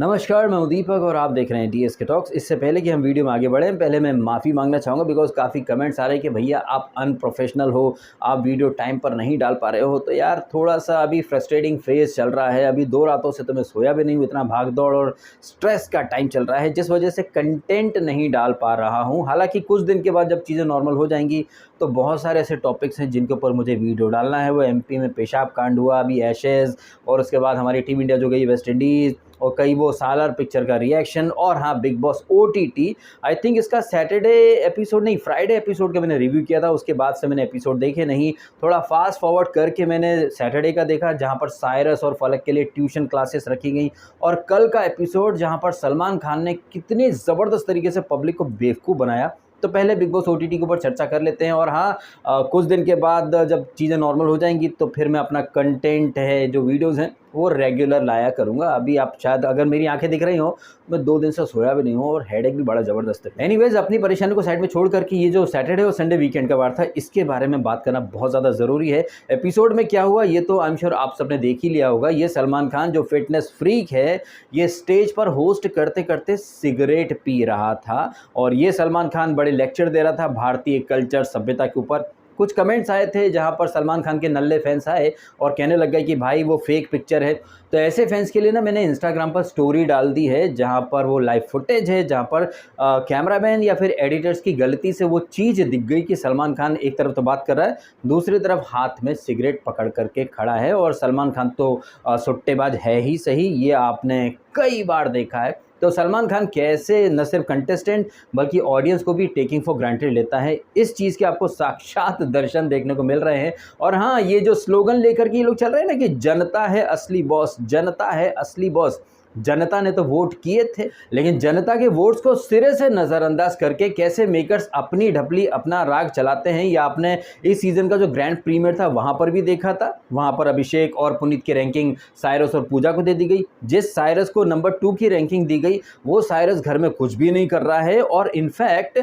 नमस्कार, मैं हूं दीपक और आप देख रहे हैं डीएस के टॉक्स। इससे पहले कि हम वीडियो में आगे बढ़ें, पहले मैं माफ़ी मांगना चाहूँगा बिकॉज़ काफ़ी कमेंट्स आ रहे हैं कि भैया आप अनप्रोफेशनल हो, आप वीडियो टाइम पर नहीं डाल पा रहे हो। तो यार थोड़ा-सा अभी फ्रस्ट्रेटिंग फेज़ चल रहा है। अभी 2 रातों से तो मैं सोया भी नहीं हूँ, इतना भाग-दौड़ और स्ट्रेस का टाइम चल रहा है, जिस वजह से कंटेंट नहीं डाल पा रहा हूँ। हालाँकि कुछ दिन के बाद जब चीज़ें नॉर्मल हो जाएँगी, तो बहुत सारे ऐसे टॉपिक्स हैं जिनके ऊपर मुझे वीडियो डालना है। वो एमपी में पेशाब कांड हुआ, अभी एशेज़ और उसके बाद हमारी टीम इंडिया जो गई वेस्ट इंडीज़ और कई वो सालार पिक्चर का रिएक्शन और हाँ, big boss OTT. I think इसका सैटरडे एपिसोड नहीं, फ्राइडे एपिसोड का मैंने रिव्यू किया था, उसके बाद से मैंने एपिसोड देखे नहीं। थोड़ा फास्ट फॉरवर्ड करके मैंने सैटरडे का देखा, जहाँ पर साइरस और फलक के लिए ट्यूशन क्लासेस रखी गई, और कल का एपिसोड जहाँ पर सलमान खान ने कितनी ज़बरदस्त तरीके से पब्लिक को बेवकूफ़ बनाया। तो पहले बिग बॉस ओटीटी के ऊपर चर्चा कर लेते हैं और हाँ, कुछ दिन के बाद जब चीज़ें नॉर्मल हो जाएंगी तो फिर मैं अपना कंटेंट है, जो वीडियोज़ हैं, वो रेगुलर लाया करूँगा। अभी आप शायद, अगर मेरी आंखें दिख रही हो, मैं 2 दिन से सोया भी नहीं हूँ और हेडेक भी बड़ा ज़बरदस्त है। एनीवेज़, अपनी परेशानी को साइड में छोड़ कर के ये जो सैटरडे और संडे वीकेंड का वार था, इसके बारे में बात करना बहुत ज़्यादा ज़रूरी है। एपिसोड में क्या हुआ ये तो आई एम श्योर आप सबने देख ही लिया होगा। ये सलमान खान जो फिटनेस फ्रीक है, ये स्टेज पर होस्ट करते-करते सिगरेट पी रहा था और ये सलमान खान बड़े लेक्चर दे रहा था भारतीय कल्चर, सभ्यता के ऊपर। कुछ कमेंट्स आए थे जहाँ पर सलमान खान के नल्ले फैंस आए और कहने लग गए कि भाई वो फेक पिक्चर है। तो ऐसे फैंस के लिए ना मैंने इंस्टाग्राम पर स्टोरी डाल दी है, जहाँ पर वो लाइव फुटेज है, जहाँ पर कैमरामैन या फिर एडिटर्स की गलती से वो चीज़ दिख गई कि सलमान खान एक तरफ तो बात कर रहा है, दूसरी तरफ हाथ में सिगरेट पकड़ करके खड़ा है। और सलमान खान तो सुट्टेबाज है ही सही, ये आपने कई बार देखा है। तो सलमान खान कैसे न सिर्फ कंटेस्टेंट बल्कि ऑडियंस को भी टेकिंग फॉर ग्रांटेड लेता है, इस चीज़ के आपको साक्षात दर्शन देखने को मिल रहे हैं। और हाँ, ये जो स्लोगन लेकर के ये लोग चल रहे हैं ना कि जनता है असली बॉस, जनता है असली बॉस। जनता ने तो वोट किए थे, लेकिन जनता के वोट्स को सिरे से नज़रअंदाज करके कैसे मेकर्स अपनी ढपली अपना राग चलाते हैं, या आपने इस सीज़न का जो ग्रैंड प्रीमियर था वहाँ पर भी देखा था। वहाँ पर अभिषेक और पुनीत की रैंकिंग साइरस और पूजा को दे दी गई। जिस साइरस को नंबर 2 की रैंकिंग दी गई, वो साइरस घर में कुछ भी नहीं कर रहा है। और इनफैक्ट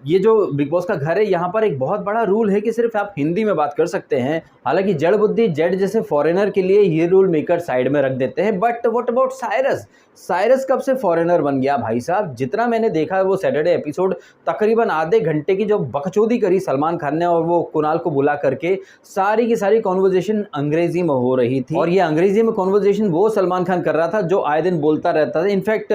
ये जो बिग बॉस का घर है, यहाँ पर एक बहुत बड़ा रूल है कि सिर्फ आप हिंदी में बात कर सकते हैं। हालांकि जड़ बुद्धि जेड जैसे फॉरेनर के लिए ये रूल मेकर साइड में रख देते हैं। But what about Cyrus? Cyrus कब से फॉरेनर बन गया भाई साहब? जितना मैंने देखा है वो सैटरडे एपिसोड, तकरीबन आधे घंटे की जो बकचोदी करी सलमान खान ने और वो कुणाल को बुला करके, सारी की सारी कॉन्वर्जेशन अंग्रेजी में हो रही थी। और ये अंग्रेजी में कॉन्वर्जेशन वो सलमान खान कर रहा था जो आए दिन बोलता रहता था। इनफैक्ट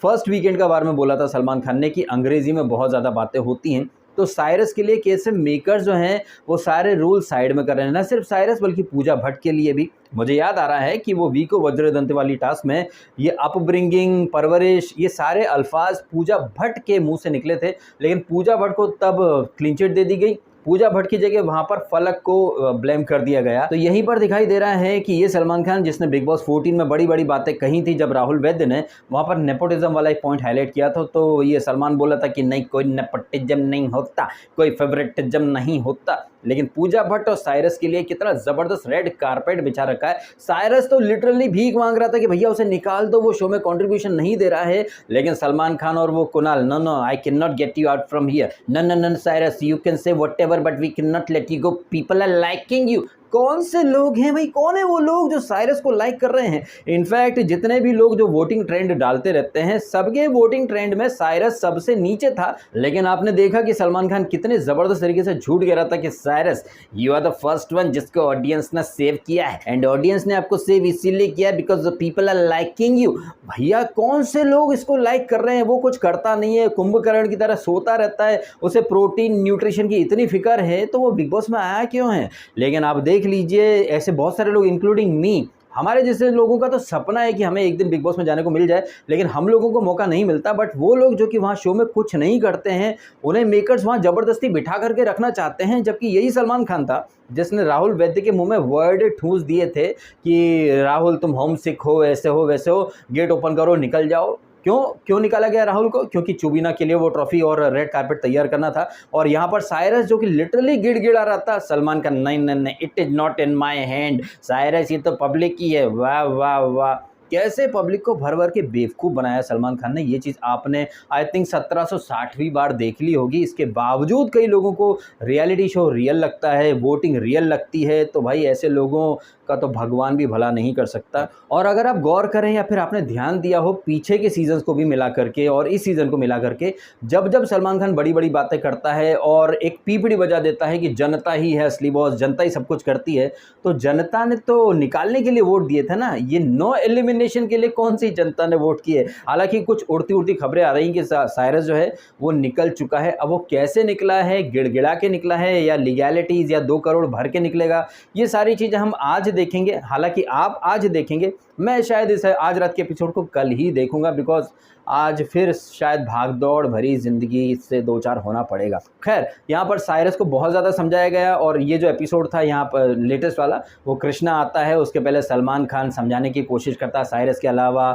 फर्स्ट वीकेंड का बारे में बोला था सलमान खान ने कि अंग्रेजी में बहुत ज़्यादा बातें होती हैं। तो साइरस के लिए कैसे मेकर्स जो हैं वो सारे रूल साइड में कर रहे हैं। न सिर्फ साइरस बल्कि पूजा भट्ट के लिए भी। मुझे याद आ रहा है कि वो वीको वज्रदंत वाली टास्क में ये अपब्रिंगिंग, परवरिश, ये सारे अल्फाज पूजा भट्ट के मुंह से निकले थे, लेकिन पूजा भट्ट को तब क्लीन चिट दे दी गई। पूजा भट्ट की जगह वहां पर फलक को ब्लेम कर दिया गया। तो यहीं पर दिखाई दे रहा है कि ये सलमान खान, जिसने बिग बॉस 14 में बड़ी बड़ी बातें कही थी, जब राहुल वैद्य ने वहां पर नेपोटिज्म वाला एक पॉइंट हाईलाइट किया था, तो ये सलमान बोला था कि नहीं, कोई नेपोटिज्म नहीं होता, कोई फेवरेटिज्म नहीं होता। लेकिन पूजा भट्ट और साइरस के लिए कितना जबरदस्त रेड कारपेट बिछा रखा है। साइरस तो लिटरली भीख मांग रहा था कि भैया उसे निकाल दो, वो शो में कंट्रीब्यूशन नहीं दे रहा है। लेकिन सलमान खान और वो Kunal, no no, I can not get you out from here, no no no Cyrus, you can say whatever but we can not let you go, people are liking you. कौन से लोग हैं भाई, कौन है वो लोग जो साइरस को लाइक कर रहे हैं? इनफैक्ट जितने भी लोग जो वोटिंग ट्रेंड डालते रहते हैं, सबके वोटिंग ट्रेंड में साइरस सबसे नीचे था। लेकिन आपने देखा कि सलमान खान कितने जबरदस्त तरीके से झूठ कह रहा था कि Cyrus, you are the first one जिसको ऑडियंस ने सेव किया है, एंड ऑडियंस ने आपको सेव इसीलिए किया because people are liking you. भैया कौन से लोग इसको लाइक कर रहे हैं? वो कुछ करता नहीं है, कुंभकर्ण की तरह सोता रहता है, उसे प्रोटीन न्यूट्रिशन की इतनी फिक्र है, तो वो बिग बॉस में आया क्यों है? लेकिन आप देख लीजिए, ऐसे बहुत सारे लोग इंक्लूडिंग मी, हमारे जैसे लोगों का तो सपना है कि हमें एक दिन बिग बॉस में जाने को मिल जाए, लेकिन हम लोगों को मौका नहीं मिलता। बट वो लोग जो कि वहाँ शो में कुछ नहीं करते हैं, उन्हें मेकर्स वहाँ ज़बरदस्ती बिठा करके रखना चाहते हैं। जबकि यही सलमान खान था जिसने राहुल वैद्य के मुंह में वर्ड ठूस दिए थे कि राहुल तुम होम सिक हो, ऐसे हो वैसे हो, गेट ओपन करो, निकल जाओ। क्यों निकाला गया राहुल को? क्योंकि चुबीना के लिए वो ट्रॉफी और रेड कारपेट तैयार करना था। और यहाँ पर साइरस जो कि लिटरली गिड़गिड़ा रहा था सलमान का, नहीं नहीं नहीं, it is not in my hand, Cyrus ये तो पब्लिक की है। वाह वाह वाह, कैसे पब्लिक को भर भर के बेवकूफ़ बनाया सलमान खान ने, ये चीज़ आपने आई थिंक 1760वीं बार देख ली होगी। इसके बावजूद कई लोगों को रियलिटी शो रियल लगता है, वोटिंग रियल लगती है, तो भाई ऐसे लोगों का तो भगवान भी भला नहीं कर सकता। और अगर आप गौर करें या फिर आपने ध्यान दिया हो पीछे के सीजन्स को भी मिला करके और इस सीज़न को मिला करके, जब जब सलमान खान बड़ी बड़ी बातें करता है और एक पीपीड़ी बजा देता है कि जनता ही है असली बॉस, जनता ही सब कुछ करती है, तो जनता ने तो निकालने के लिए वोट दिए थे ना, ये नो एलिमिनेशन के लिए कौन सी जनता ने वोट किए। हालांकि कुछ उड़ती उड़ती खबरें आ रही कि साइरस जो है वो निकल चुका है। अब वो कैसे निकला है, गिड़गिड़ा के निकला है या लीगैलिटीज़ या 2 करोड़ भर के निकलेगा, ये सारी चीज़ें हम आज देखेंगे। हालांकि आप आज देखेंगे, मैं शायद इस आज रात के एपिसोड को कल ही देखूंगा, बिकॉज आज फिर शायद भागदौड़ भरी ज़िंदगी से 2-4 होना पड़ेगा। खैर, यहाँ पर साइरस को बहुत ज़्यादा समझाया गया और ये जो एपिसोड था यहाँ पर लेटेस्ट वाला, वो कृष्णा आता है, उसके पहले सलमान खान समझाने की कोशिश करता है साइरस के अलावा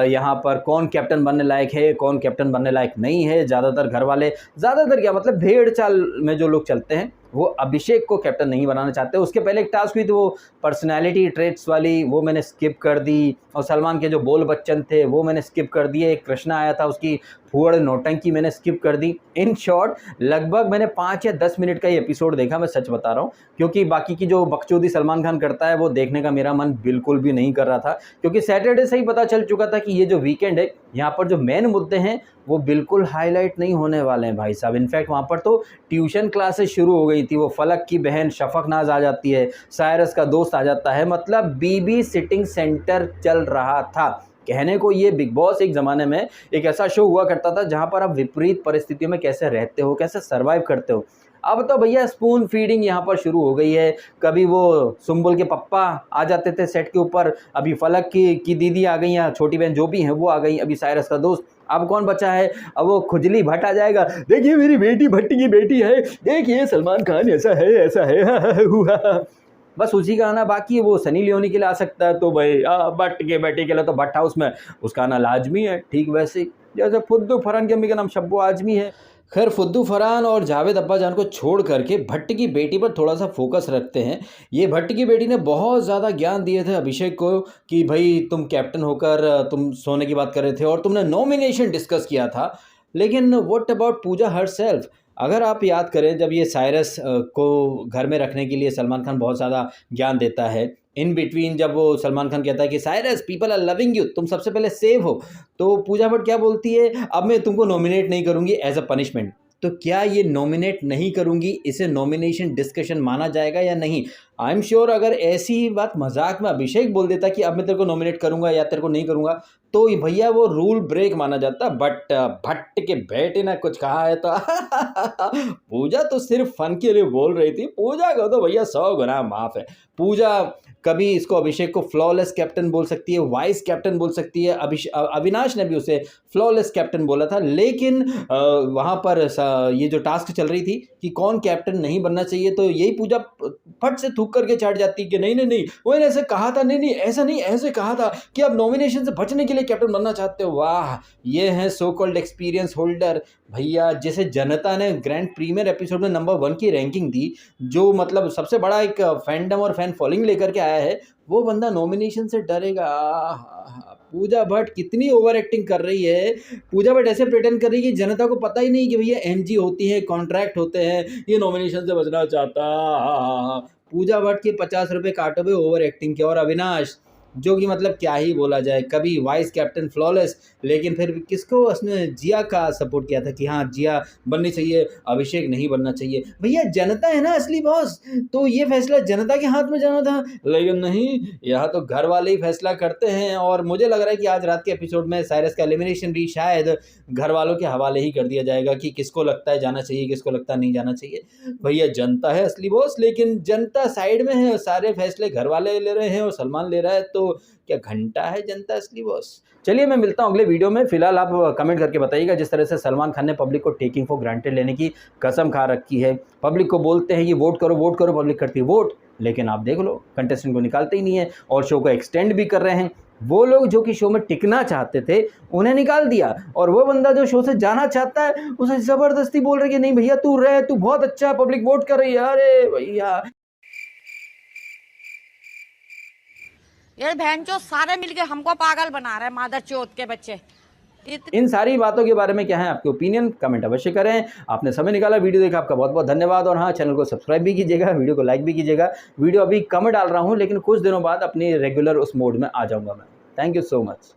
यहाँ पर कौन कैप्टन बनने लायक है, कौन कैप्टन बनने लायक नहीं है। ज़्यादातर घर वाले, ज़्यादातर क्या मतलब भेड़ चाल में जो लोग चलते हैं, वो अभिषेक को कैप्टन नहीं बनाना चाहते। उसके पहले एक टास्क हुई थी वो पर्सनैलिटी ट्रेट्स वाली, वो मैंने स्किप कर दी, और सलमान के जो बोल बच्चन थे वो मैंने स्किप कर दिए। एक कृष्णा आया था, उसकी फुहड़ नौटंकी मैंने स्किप कर दी। इन शॉर्ट लगभग मैंने 5 या 10 मिनट का ये एपिसोड देखा, मैं सच बता रहा हूँ, क्योंकि बाकी की जो बकचोदी सलमान खान करता है वो देखने का मेरा मन बिल्कुल भी नहीं कर रहा था, क्योंकि सैटरडे से ही पता चल चुका था कि ये जो वीकेंड है यहाँ पर जो मेन मुद्दे हैं वो बिल्कुल हाईलाइट नहीं होने वाले हैं भाई साहब। इनफैक्ट वहाँ पर तो ट्यूशन क्लासेस शुरू हो गई थी, वो फलक की बहन शफकनाज आ जाती है, साइरस का दोस्त आ जाता है, मतलब बीबी सिटिंग सेंटर चल रहा था। कहने को ये बिग बॉस एक ज़माने में एक ऐसा शो हुआ करता था जहाँ पर आप विपरीत परिस्थितियों में कैसे रहते हो, कैसे सर्वाइव करते हो। अब तो भैया स्पून फीडिंग यहाँ पर शुरू हो गई है। कभी वो सुम्बुल के पप्पा आ जाते थे सेट के ऊपर, अभी फलक की दीदी आ गई, या छोटी बहन जो भी हैं वो आ गई, अभी साइरस का दोस्त। अब कौन बचा है? अब वो खुजली भट्ट आ जाएगा, देखिए मेरी बेटी भट्टी की बेटी है, देखिए सलमान खान ऐसा है ऐसा है। बस उसी का आना बाकी है। वो सनी लियोनी के लिए आ सकता है, तो भाई भट्ट के बेटे के लिए तो भट्ट हाउस में उसका आना लाजमी है। ठीक वैसे ही जैसे फुद्दू फरहान की अम्मी का नाम शब्बो आजमी है। खैर, फुद्दू फरहान और जावेद अब्बाजान को छोड़ करके भट्ट की बेटी पर थोड़ा सा फोकस रखते हैं। ये भट्ट की बेटी ने बहुत ज़्यादा ज्ञान दिए थे अभिषेक को कि भाई तुम कैप्टन होकर तुम सोने की बात कर रहे थे और तुमने नॉमिनेशन डिस्कस किया था, लेकिन व्हाट अबाउट पूजा हरसेल्फ? अगर आप याद करें, जब ये साइरस को घर में रखने के लिए सलमान खान बहुत ज़्यादा ज्ञान देता है, इन बिटवीन जब वो सलमान खान कहता है कि Cyrus people are loving you, तुम सबसे पहले सेव हो, तो पूजा भट्ट क्या बोलती है, अब मैं तुमको नॉमिनेट नहीं करूंगी एज अ पनिशमेंट। तो क्या ये नॉमिनेट नहीं करूंगी, इसे नॉमिनेशन डिस्कशन माना जाएगा या नहीं? आई एम श्योर अगर ऐसी ही बात मजाक में अभिषेक बोल देता कि अब मैं तेरे को नॉमिनेट करूंगा या तेरे को नहीं करूंगा, तो भैया वो रूल ब्रेक माना जाता। बट भट्ट के बेटे ने कुछ कहा है तो पूजा तो सिर्फ फन के लिए बोल रही थी। पूजा को तो भैया 100 गुना माफ है। पूजा कभी इसको अभिषेक को फ्लॉलेस कैप्टन बोल सकती है, वाइस कैप्टन बोल सकती है। अविनाश ने भी उसे फ्लॉलेस कैप्टन बोला था, लेकिन वहाँ पर ये जो टास्क चल रही थी कि कौन कैप्टन नहीं बनना चाहिए, तो यही पूजा फट से थूक करके चढ़ जाती कि नहीं नहीं नहीं, वो ऐसे कहा था, नहीं नहीं ऐसा नहीं, ऐसे कहा था कि आप नॉमिनेशन से बचने के लिए कैप्टन बनना चाहते हो। वाह, ये है सो कॉल्ड एक्सपीरियंस होल्डर भैया, जैसे जनता ने ग्रैंड प्रीमियर एपिसोड में नंबर 1 की रैंकिंग दी, जो मतलब सबसे बड़ा एक फैंडम और फैन फॉलोइंग लेकर के आया है, वो बंदा नॉमिनेशन से डरेगा? पूजा भट्ट कितनी ओवर एक्टिंग कर रही है। पूजा भट्ट ऐसे प्रिटेंड कर रही है कि जनता को पता ही नहीं कि भैया एमजी होती है, कॉन्ट्रैक्ट होते हैं, ये नॉमिनेशन से बचना चाहता। पूजा भट्ट के 50 रुपये काटो पे ओवर एक्टिंग के। और अविनाश, जो कि मतलब क्या ही बोला जाए, कभी वाइस कैप्टन फ्लॉलेस, लेकिन फिर किसको उसने जिया का सपोर्ट किया था कि हाँ जिया बननी चाहिए, अभिषेक नहीं बनना चाहिए। भैया जनता है ना असली बॉस, तो ये फैसला जनता के हाथ में जाना था, लेकिन नहीं, यहाँ तो घर वाले ही फैसला करते हैं। और मुझे लग रहा है कि आज रात के एपिसोड में साइरस का एलिमिनेशन भी शायद घर वालों के हवाले ही कर दिया जाएगा कि किसको लगता है जाना चाहिए, किसको लगता है नहीं जाना चाहिए। भैया जनता है असली बॉस, लेकिन जनता साइड में है, सारे फैसले घर वाले ले रहे हैं और सलमान ले रहा है, तो क्या घंटा है जनता असली बॉस? चलिए मैं मिलता हूँ अगले वीडियो में। फिलहाल आप कमेंट करके बताइएगा, जिस तरह से सलमान खान ने पब्लिक को टेकिंग फॉर ग्रांटेड लेने की कसम खा रखी है। पब्लिक को बोलते हैं ये वोट करो वोट करो, पब्लिक करती है वोट, लेकिन आप देख लो कंटेस्टेंट को निकालते ही नहीं है और शो को एक्सटेंड भी कर रहे हैं। वो लोग जो कि शो में टिकना चाहते थे उन्हें निकाल दिया, और वो बंदा जो शो से जाना चाहता है उसे ज़बरदस्ती बोल रहे कि नहीं भैया तू रहे, तू बहुत अच्छा, पब्लिक वोट कर रही है। अरे भैया ये बहन चो सारे मिलके हमको पागल बना रहे हैं, मादर चौथ के बच्चे। इन सारी बातों के बारे में क्या है आपके ओपिनियन, कमेंट अवश्य करें। आपने समय निकाला, वीडियो देखा, आपका बहुत बहुत धन्यवाद। और हाँ, चैनल को सब्सक्राइब भी कीजिएगा, वीडियो को लाइक भी कीजिएगा। वीडियो अभी कम डाल रहा हूँ, लेकिन कुछ दिनों बाद अपनी रेगुलर उस मोड में आ जाऊँगा मैं। Thank you so much.